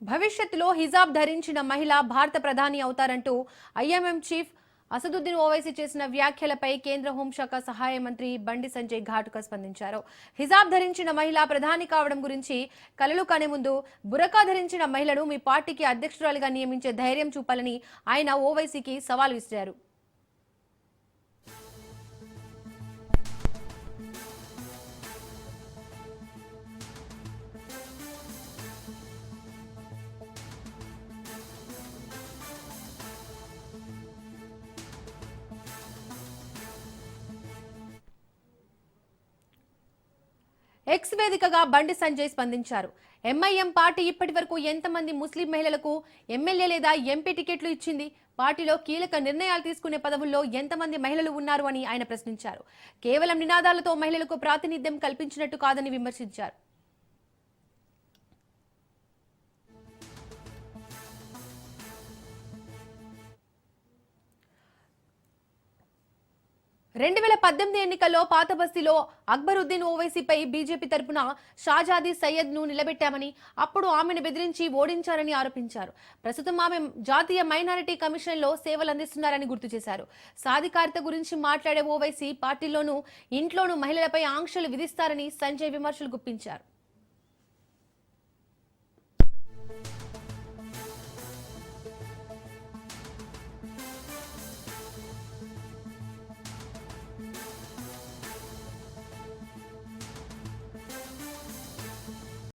భవిష్యత్తులో హిజాబ్ ధరించిన మహిళ భారత ప్రధాని అవుతారంటూ ఐఎంఎం చీఫ్ అసదుద్దీన్ ఓవైసీ చేసిన వ్యాఖ్యలపై కేంద్ర హోంశాఖ సహాయ మంత్రి బండి సంజయ్ ఘాటుగా స్పందించారు. హిజాబ్ ధరించిన మహిళ ప్రధాని కావడం గురించి కలలు కానే ముందు బురకా ధరించిన మహిళను మీ పార్టీకి అధ్యక్షురాలిగా నియమించే ధైర్యం చూపాలని ఆయన ఓవైసీకి సవాల్ విసిరారు. ఎక్స్ వేదికగా బండి సంజయ్ స్పందించారు. ఎంఐఎం పార్టీ ఇప్పటి వరకు ఎంతమంది ముస్లిం మహిళలకు ఎమ్మెల్యే లేదా ఎంపీ టికెట్లు ఇచ్చింది? పార్టీలో కీలక నిర్ణయాలు తీసుకునే పదవుల్లో ఎంతమంది మహిళలు ఉన్నారు అని ఆయన ప్రశ్నించారు. కేవలం నినాదాలతో మహిళలకు ప్రాతినిధ్యం కల్పించినట్టు కాదని విమర్శించారు. 2018 ఎన్నికల్లో పాతబస్తీలో అక్బరుద్దీన్ ఓవైసీపై బీజేపీ తరపున షాజాదీ సయ్యద్ ను నిలబెట్టామని, అప్పుడు ఆమెను బెదిరించి ఓడించారని ఆరోపించారు. ప్రస్తుతం ఆమె జాతీయ మైనారిటీ కమిషన్ లో సేవలు అందిస్తున్నారని గుర్తు చేశారు. సాధికారత గురించి మాట్లాడే ఓవైసీ పార్టీలోనూ ఇంట్లోనూ మహిళలపై ఆంక్షలు విధిస్తారని సంజయ్ విమర్శలు గుప్పించారు.